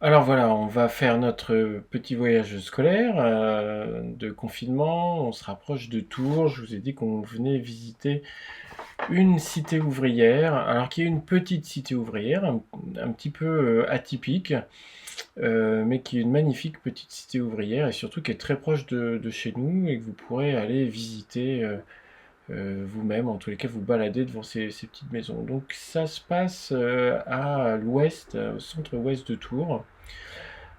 Alors voilà, on va faire notre petit voyage scolaire de confinement. On se rapproche de Tours. Je vous ai dit qu'on venait visiter une cité ouvrière, alors qui est une petite cité ouvrière, un petit peu atypique, mais qui est une magnifique petite cité ouvrière et surtout qui est très proche de chez nous et que vous pourrez aller visiter vous-même, en tous les cas vous balader devant ces petites maisons. Donc ça se passe à l'ouest, au centre-ouest de Tours.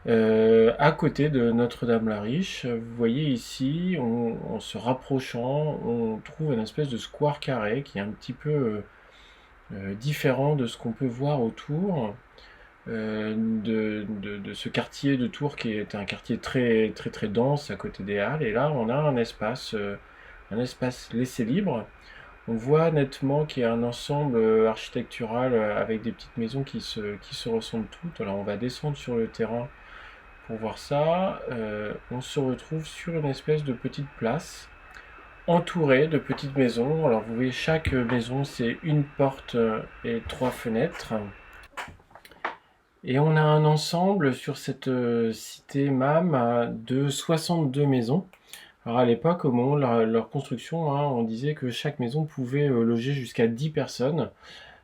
À côté de Notre-Dame-la-Riche, vous voyez ici, en se rapprochant, on trouve une espèce de square carré qui est un petit peu différent de ce qu'on peut voir autour de ce quartier de Tours qui est un quartier très très très dense à côté des Halles. Et là, on a un espace laissé libre. On voit nettement qu'il y a un ensemble architectural avec des petites maisons qui se ressemblent toutes. Alors on va descendre sur le terrain pour voir ça. On se retrouve sur une espèce de petite place entourée de petites maisons. Alors vous voyez, chaque maison c'est une porte et trois fenêtres. Et on a un ensemble sur cette cité MAM de 62 maisons. Alors à l'époque, au moment de leur construction, hein, on disait que chaque maison pouvait loger jusqu'à 10 personnes.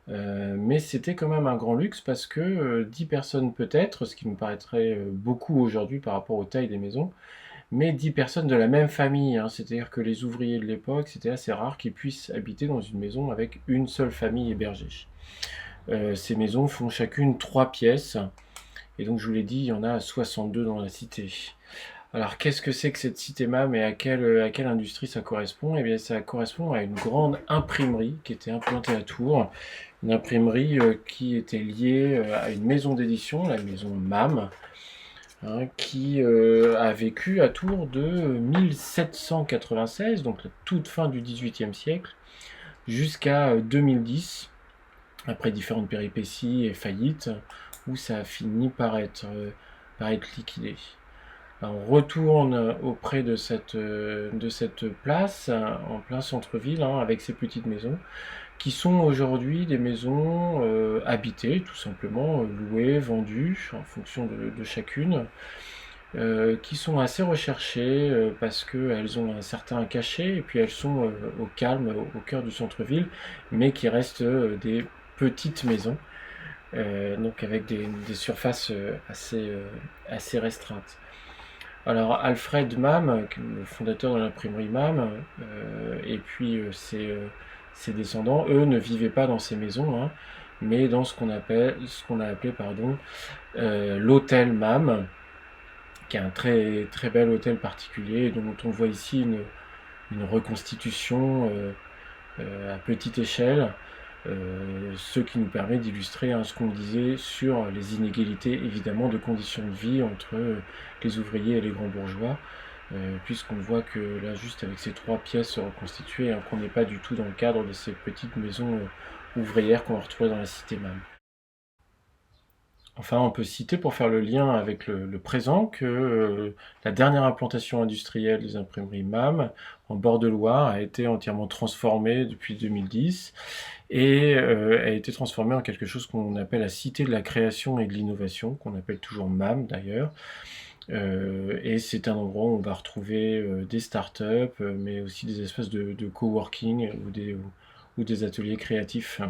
Mais c'était quand même un grand luxe parce que 10 personnes peut-être, ce qui nous paraîtrait beaucoup aujourd'hui par rapport aux tailles des maisons, mais 10 personnes de la même famille, hein. C'est-à-dire que les ouvriers de l'époque, c'était assez rare qu'ils puissent habiter dans une maison avec une seule famille hébergée. Ces maisons font chacune 3 pièces, et donc je vous l'ai dit, il y en a 62 dans la cité. Alors qu'est-ce que c'est que cette cité MAM et à quelle industrie ça correspond? Eh bien ça correspond à une grande imprimerie qui était implantée à Tours, une imprimerie qui était liée à une maison d'édition, la maison MAM, hein, qui a vécu à Tours de 1796, donc la toute fin du XVIIIe siècle, jusqu'à 2010, après différentes péripéties et faillites, où ça a fini par être liquidé. Alors, on retourne auprès de cette place, en plein centre-ville, hein, avec ces petites maisons, qui sont aujourd'hui des maisons habitées, tout simplement, louées, vendues, en fonction de chacune, qui sont assez recherchées parce qu'elles ont un certain cachet, et puis elles sont au calme, au cœur du centre-ville, mais qui restent des petites maisons, donc avec des surfaces assez restreintes. Alors Alfred Mam, le fondateur de l'imprimerie Mam, et puis ses descendants, eux ne vivaient pas dans ces maisons, hein, mais dans ce qu'on a appelé pardon, l'hôtel Mam, qui est un très très bel hôtel particulier dont on voit ici une reconstitution à petite échelle, ce qui nous permet d'illustrer hein, ce qu'on disait sur les inégalités évidemment de conditions de vie entre les ouvriers et les grands bourgeois, puisqu'on voit que là juste avec ces trois pièces reconstituées, hein, qu'on n'est pas du tout dans le cadre de ces petites maisons ouvrières qu'on va retrouver dans la cité même. Enfin, on peut citer pour faire le lien avec le présent que la dernière implantation industrielle des imprimeries MAM en bord de Loire a été entièrement transformée depuis 2010 et a été transformée en quelque chose qu'on appelle la cité de la création et de l'innovation, qu'on appelle toujours MAM d'ailleurs. Et c'est un endroit où on va retrouver des startups, mais aussi des espèces de coworking ou des ateliers créatifs.